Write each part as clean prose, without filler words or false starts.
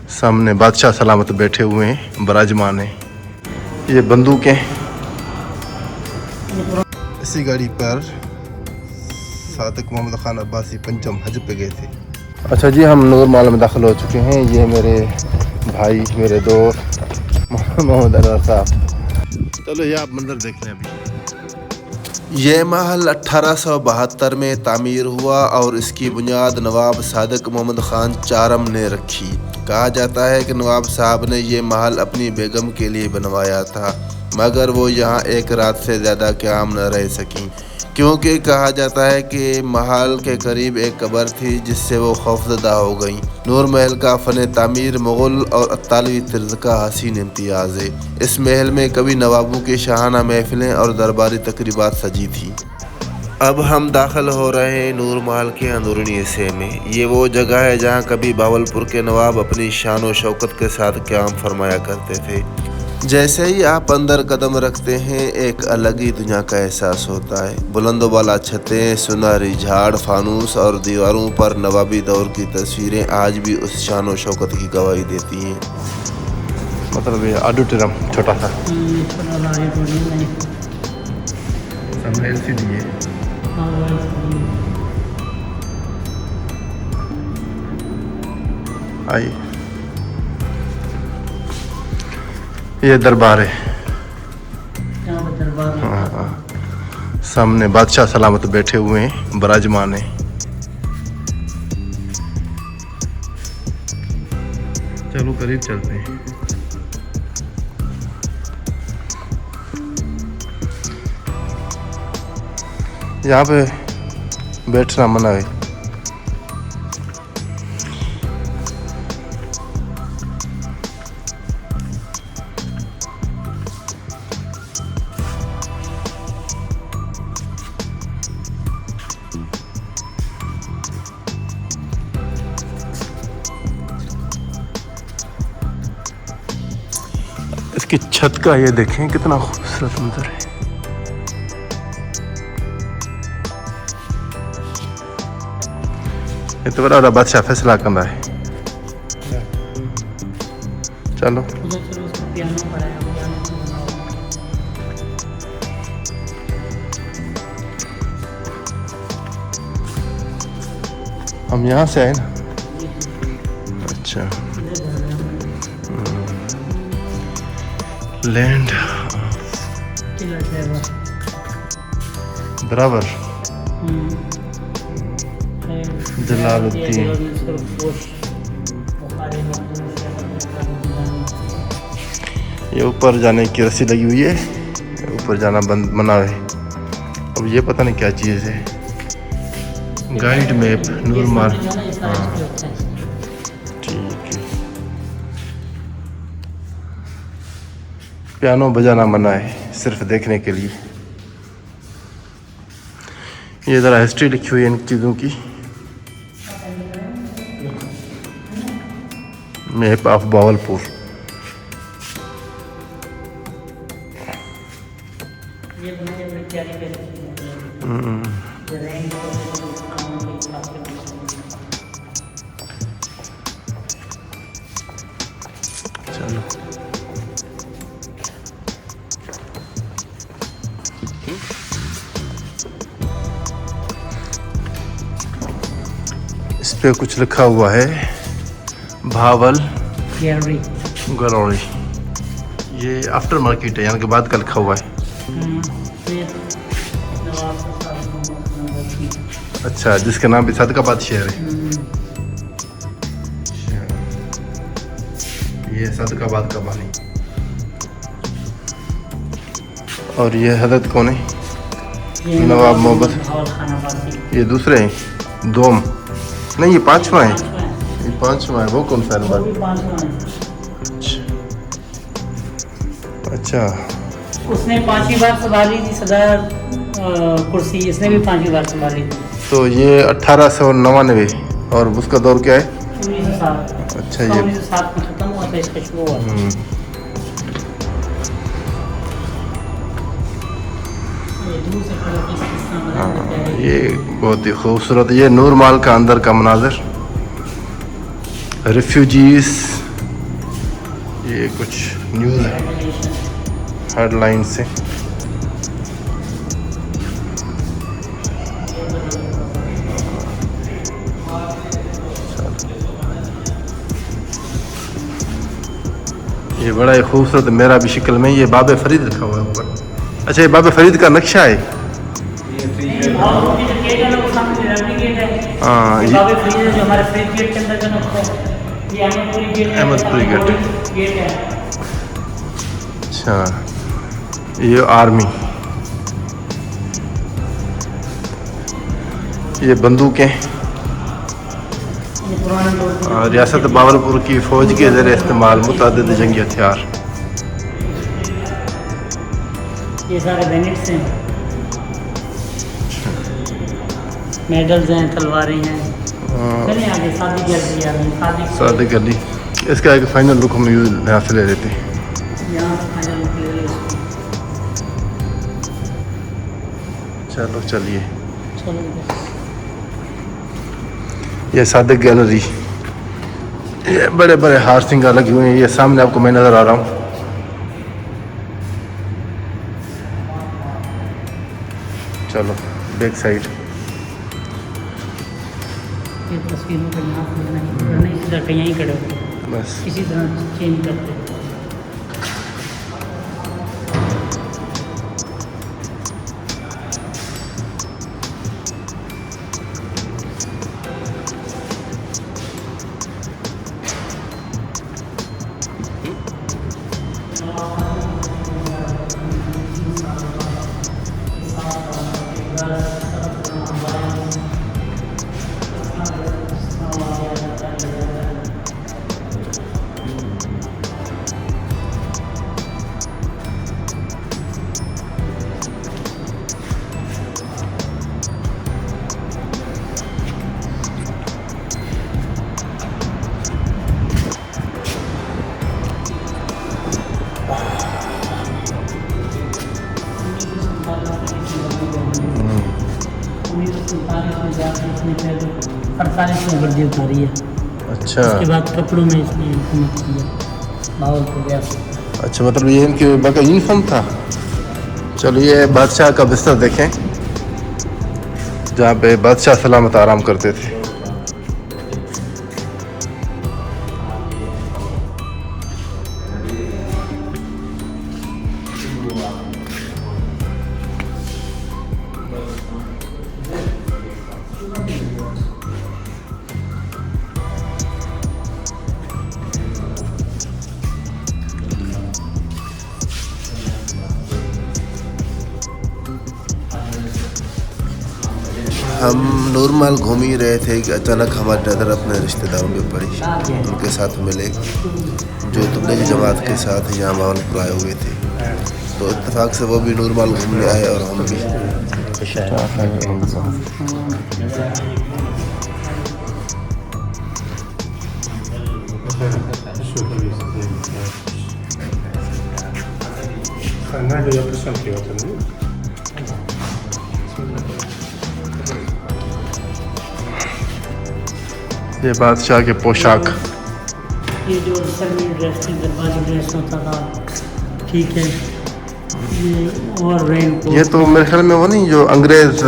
सामने बादशाह सलामत बैठे हुए हैं, विराजमान है। ये बंदूकें इसी गाड़ी पर सादिक मोहम्मद खान अब्बासी पंचम हज पे गए थे। अच्छा जी, हम नूर माल में दाखिल हो चुके हैं। ये मेरे भाई, मेरे दोस्त मोहम्मद अनवर साहब। चलो ये आप मंदिर देख लें अभी। ये महल 1872 में तामीर हुआ और इसकी बुनियाद नवाब सादिक मोहम्मद खान चारम ने रखी। कहा जाता है कि नवाब साहब ने ये महल अपनी बेगम के लिए बनवाया था, मगर वो यहाँ एक रात से ज़्यादा क़याम न रह सकीं, क्योंकि कहा जाता है कि महल के करीब एक कब्र थी जिससे वो खौफजदा हो गईं। नूर महल का फ़न तामीर मुग़ल और अतालवी तर्ज का हसीन इम्तियाज़ है। इस महल में कभी नवाबों की शाहाना महफिलें और दरबारी तकरीबात सजी थी। अब हम दाखिल हो रहे हैं नूर महल के अंदरूनी हिस्से में। ये वो जगह है जहाँ कभी बावलपुर के नवाब अपनी शान और शौकत के साथ क़याम फरमाया करते थे। जैसे ही आप अंदर कदम रखते हैं, एक अलग ही दुनिया का एहसास होता है। बुलंद वाला छतें, सुनहरी झाड़, फानूस और दीवारों पर नवाबी दौर की तस्वीरें आज भी उस शान और शौकत की गवाही देती हैं। मतलब ये ऑडिटोरियम छोटा सा सामने LCD है। आइए, ये दरबार है। हाँ, सामने बादशाह सलामत बैठे हुए हैं, विराजमान है। चलो करीब चलते हैं। यहाँ पे बैठना मना है। इसकी छत का ये देखें कितना खूबसूरत मंजर है। ये तो बड़ा बादशाह फैसला कर रहा है। चलो हम यहाँ से आए ना। अच्छा, लैंड बराबर जलालुद्दीन। ये ऊपर जाने की रस्सी लगी हुई है, ऊपर जाना बंद मना है। अब ये पता नहीं क्या चीज़ है। गाइड मैप नूर माल। हाँ ठीक है। पियानो बजाना मना है, सिर्फ देखने के लिए। ये ज़रा हिस्ट्री लिखी हुई है इन चीज़ों की। Map of Bahawalpur. चलो इस पे कुछ लिखा हुआ है, भावल गलौरी। ये आफ्टर मार्केट है, यानी कि बाद का लिखा हुआ है। अच्छा, जिसका नाम भी सादिकाबाद शहर है। ये सादिकाबाद का बानी। और ये हजरत कौन है? नवाब मोहम्मद। ये दूसरे हैं, दोम नहीं, ये पांचवा है। ये पांचवा है। वो कौन सा है? अच्छा, उसने 5वीं बार संभाली थी सदर कुर्सी, इसने भी 5वीं बार संभाली थी। तो ये 1899 और उसका दौर क्या है? 1907। अच्छा, ये 1907 में खत्म हुआ था, इसका शुरू हुआ था। हाँ, ये बहुत ही खूबसूरत। ये नूर माल का अंदर का मनाजर। रिफ्यूजीज ये कुछ न्यूज़ हेडलाइन से। ये बड़ा ही खूबसूरत मेरा भी शक्ल में ये बाबे फरीद लिखा हुआ है ऊपर। अच्छा, ये बाबे फरीद का नक्शा है। हाँ, ये बाबे फरीद है जो हमारे फरीद गेट के अंदर का नुक्ता है। ये अहमदपुरी गेट है। अहमदपुरी गेट है। अच्छा, ये आर्मी, ये बंदूकें, रियासत बावलपुर की फ़ौज के ज़रिए इस्तेमाल मुतअद्दिद जंगी हथियार। ये सारे बेनेट्स हैं, मेडल्स हैं, तलवारें हैं। चलिए आगे शादी गली आ रही है। शादी गली, इसका एक फाइनल लुक हम यहाँ से ले लेते हैं। यहाँ से फाइनल लुक ले रहे हैं। चलो चलिए। चलो ये सादिक गैलरी, ये बड़े बड़े हार सिंगार लगे हुए हैं। ये सामने आपको मैं नज़र आ रहा हूँ। चलो बैक साइड। ये तस्वीरों का यहाँ से नहीं सीधा कहीं यहीं खड़े होते बस किसी तरह चेंज करते। अड़तालीस में वर्दी उतारी है। अच्छा, उसके बाद कपड़ों में इसने हुकूमत किया भावलपुर रियासत। अच्छा, मतलब ये इनके बाका यूनिफॉर्म था। चलो ये बादशाह का बिस्तर देखें, जहाँ पे बादशाह सलामत आराम करते थे। हम नॉर्मल घूम ही रहे थे कि अचानक हमारी नज़र अपने रिश्तेदारों में पड़ी। उनके साथ मिले जो तबलीगी जमात के साथ यहाँ बावलपुर आए हुए थे। तो इत्तेफाक से वो भी नॉर्मल घूमने आए और हम भी। ये बादशाह के पोशाक, ये जो सरमी ड्रेस थी, दरबारी ड्रेस होता था, ठीक है। ये और रेन कोट, ये तो मेरे ख्याल में वो नहीं जो अंग्रेज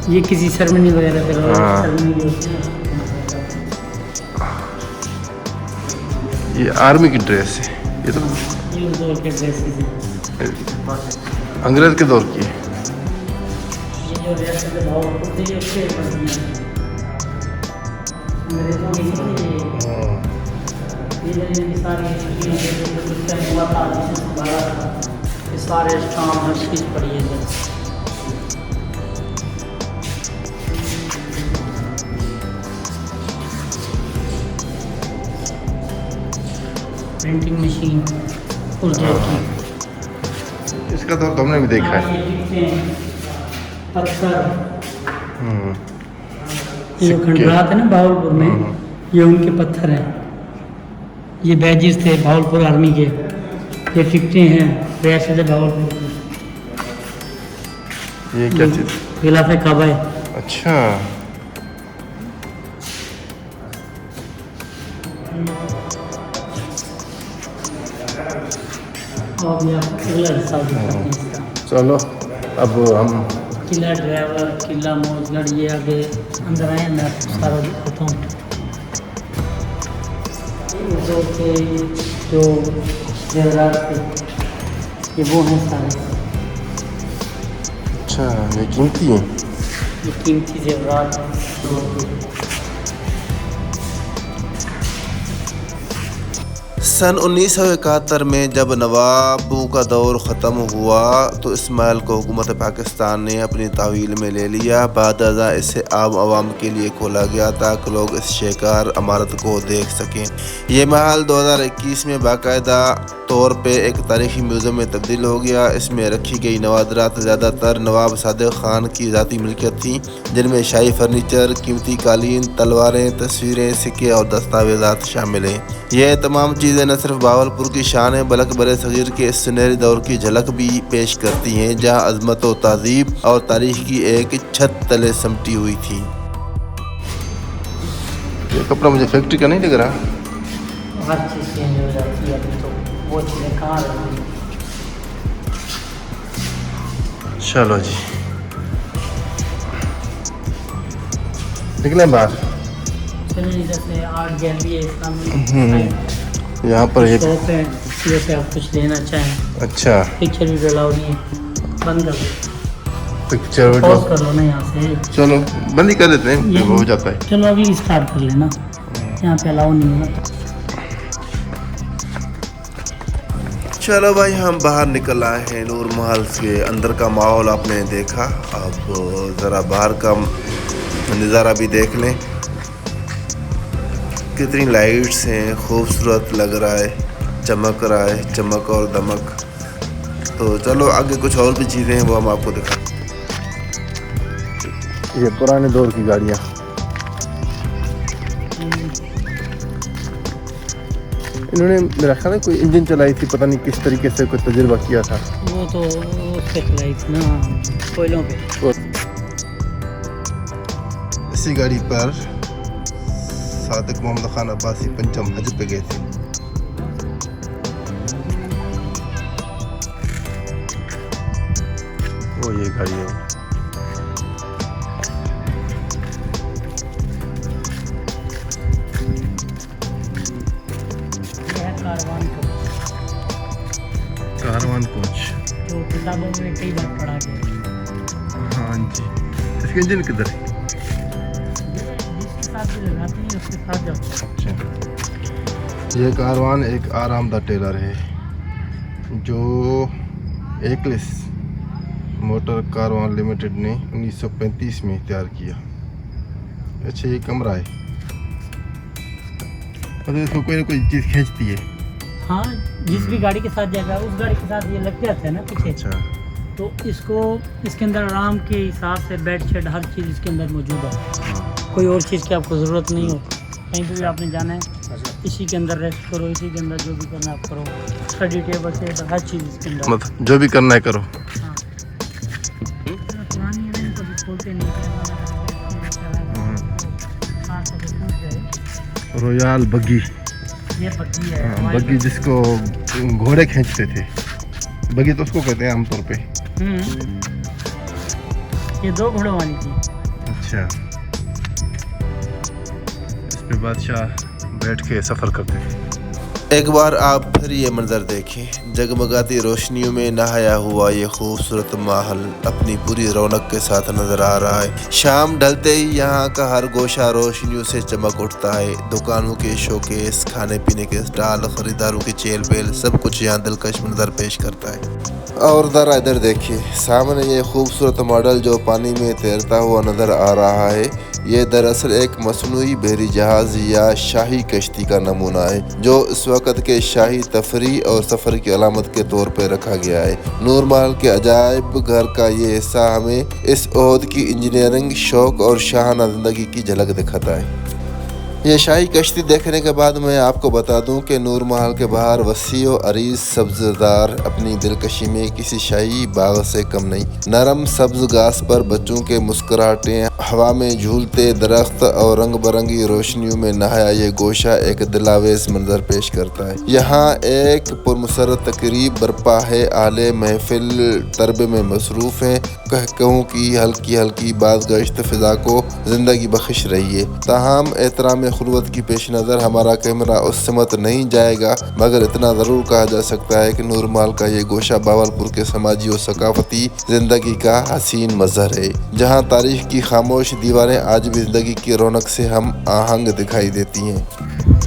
ये किसी सरमनी वगैरह पे सरमनी जो ये आर्मी की ड्रेस है। ये तो ये उस दौर के ड्रेसेस हैं। अंग्रेज के दौर की है। ये जो रियासत भावलपुर थे ये उसके अंग्रेजों की ये सारी चीज़ें हुआ था, जिसे संभाला था, ये सारे स्टाम हर चीज़ पड़ी है। प्रिंटिंग मशीन उस दौर की, इसका दौर तो हमने भी देखा है। पत्थर, ये जो खंडरात है ना भावलपुर में, ये उनके पत्थर हैं। ये बैजेस थे भावलपुर आर्मी के। ये टिकटें हैं रियासत भावलपुर की। ये क्या चीज़? खिलाफ काबा है। अच्छा, और भी आप अगला हिस्सा दिखाते हैं इसका। चलो अब हम किला ड्राइवर, किला मौजगढ़, ये आगे अंदर आए, मैं आपको सारा दिखाता हूँ। जो के जो जेवरात थे ये वो हैं सारे, अच्छा ये कीमती है। ये कीमती जेवरात हैं। सन 1971 में जब नवाबों का दौर ख़त्म हुआ तो इस महल को हुकूमत पाकिस्तान ने अपनी तहवील में ले लिया। बाद इसे आम आवाम के लिए खोला गया ताकि लोग इस शेकार इमारत को देख सकें। ये महल 2021 में बाकायदा तौर पे एक तारीखी म्यूज़ियम में तब्दील हो गया। इसमें रखी गई नवादरात ज़्यादातर नवाब सादिक खान की ज़ाती मिल्कियत थी, जिनमें शाही फर्नीचर, कीमती कालीन, तलवारें, तस्वीरें, सिक्के और दस्तावेज़ात शामिल हैं। यह तमाम चीज़ें न सिर्फ भावलपुर की शान है बल्कि बड़े सगीर के इस सुनहरे दौर की झलक भी पेश करती हैं, जहाँ अजमत व तहज़ीब और तारीख की एक छत तले समटी हुई थी। ये कपड़ा मुझे फैक्ट्री का नहीं लग रहा। हर चीज़ चेंज हो जाती है, अभी तो वो चीज़ें कहाँ रही। चलो जी निकले बाहर। चलिए इधर से आर्ट गैलरी है सामने, यहाँ पर ये शॉप है, ये पे आप कुछ लेना चाहें। अच्छा पिक्चर भी अलाउ नहीं है, बंद कर दो, पिक्चर पॉज कर लो ना यहाँ से। चलो बंद ही कर देते हैं, ये हो जाता है। चलो अभी स्टार्ट कर लेना, यहाँ पे अलाउ नहीं है। चलो भाई हम बाहर निकल आए हैं। नूर महल के अंदर का माहौल आपने देखा, अब ज़रा बाहर का नज़ारा भी देख लें। कितनी लाइट्स हैं, खूबसूरत लग रहा है, चमक रहा है, चमक और दमक। तो चलो आगे कुछ और भी चीज़ें हैं वो हम आपको दिखाएं। ये पुराने दौर की गाड़ियाँ, इन्होंने मेरा ख्याल है कोई इंजन चलाई थी, पता नहीं किस तरीके से कोई तजुर्बा किया था। वो तो उस पे चलाई थी ना, कोयलों पे। इसी गाड़ी पर सादिक मोहम्मद खान अब्बासी पंचम हज पे गए थे। वो ये गाड़ी है। कारवान कोच जो किताबों में कई बार पढ़ा गया। हाँ जी, इसके इंजन किधर है? जिसके साथ भी लगाते हैं उसके साथ जाते हैं। अच्छा, ये कारवान एक आरामदा टेलर है जो एकलिस मोटर कारवान लिमिटेड ने 1935 में तैयार किया। अच्छा ये कमरा है, मतलब इसमें कोई ना कोई चीज़ खींचती है। हाँ, जिस भी गाड़ी के साथ जाएगा उस गाड़ी के साथ ये लग जाता है ना पीछे। अच्छा, तो इसको इसके अंदर आराम के हिसाब से बेड शेड हर चीज़ इसके अंदर मौजूद है। कोई और चीज़ की आपको ज़रूरत नहीं हो, कहीं भी आपने जाना है इसी के अंदर रेस्ट करो, इसी के अंदर जो भी करना है आप करो। स्टडी टेबल से हर चीज़ इसके अंदर, मतलब जो भी करना है करो। हाँ। पुरानी है, कभी खोलते नहीं रॉयल बग्गी, ये बग्गी है। हाँ, बग्गी जिसको घोड़े खींचते थे, बग्गी तो उसको कहते हैं आमतौर पे। ये 2 घोड़ों वाली थी। अच्छा, इस पे बादशाह बैठ के सफ़र करते थे। एक बार आप फिर ये मंजर देखें, जगमगाती रोशनियों में नहाया हुआ ये खूबसूरत महल अपनी पूरी रौनक के साथ नजर आ रहा है। शाम ढलते ही यहाँ का हर गोशा रोशनियों से चमक उठता है। दुकानों के शोकेस, खाने पीने के स्टॉल, खरीदारों की चेल पेल, सब कुछ यहाँ दिलकश मंजर पेश करता है। और ज़रा इधर देखिए, सामने ये खूबसूरत मॉडल जो पानी में तैरता हुआ नज़र आ रहा है, ये दरअसल एक मसनूई बहरी जहाज़ या शाही कश्ती का नमूना है जो इस वक्त के शाही तफरी और सफ़र की अलामत के तौर पर रखा गया है। नूर महल के अजायब घर का ये हिस्सा हमें इस ओहद की इंजीनियरिंग, शौक और शाहाना ज़िंदगी की झलक दिखाता है। ये शाही कश्ती देखने के बाद मैं आपको बता दूं कि नूर महल के बाहर वसी व अरीज सब्ज़दार अपनी दिलकशी में किसी शाही बाग से कम नहीं। नरम सब्ज घास पर बच्चों के मुस्कुराहटें, हवा में झूलते दरख्त और रंग बिरंगी रोशनियों में नहाया ये गोशा एक दिलावेज मंजर पेश करता है। यहाँ एक पुरमसरत तकरीब बरपा है, आले महफिल तरबे में मसरूफ़ हैं। कहकहों की हल्की हल्की बाज़गश्त फ़िज़ा को ज़िंदगी बख्श रही है। ताहम एहतराम खुलवत की पेश नज़र हमारा कैमरा उस समत नहीं जाएगा, मगर इतना ज़रूर कहा जा सकता है कि नूर महल का ये गोशा बावलपुर के समाजी और सकाफती ज़िंदगी का हसीन मज़हर है, जहाँ तारीख़ की खामोश दीवारें आज भी ज़िंदगी की रौनक से हम आहंग दिखाई देती हैं।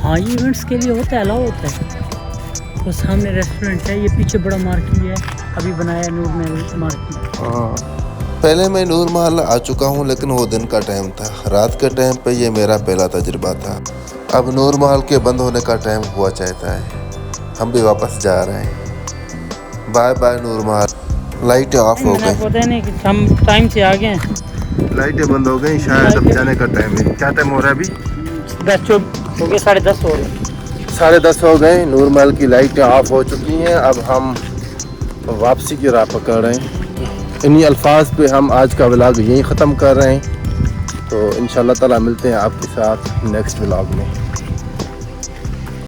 हाँ, ये इवेंट्स के लिए होता है, अलाउ होता है। वो सामने रेस्टोरेंट है, ये पीछे बड़ा मार्केट है, अभी बनाया है नूर महल मार्केट। हाँ, पहले मैं नूर महल आ चुका हूँ, लेकिन वो दिन का टाइम था। रात के टाइम पे ये मेरा पहला तजुर्बा था। अब नूर महल के बंद होने का टाइम हुआ चाहता है, हम भी वापस जा रहे हैं। बाय बाय नूर महल। लाइटें ऑफ हो गई, पता नहीं कि हम टाइम से आ गए हैं। लाइटें बंद हो गई, शायद अब जाने का टाइम है। क्या टाइम हो रहा है अभी? 10 हो गए, 10:30 हो गए। 10:30 हो गए। नूर महल की लाइटें ऑफ हो चुकी हैं। अब हम वापसी की राह पकड़ रहे हैं। इन्हीं अल्फाज पे हम आज का व्लॉग यहीं ख़त्म कर रहे हैं। तो इंशाल्लाह ताला मिलते हैं आपके साथ नेक्स्ट व्लॉग में।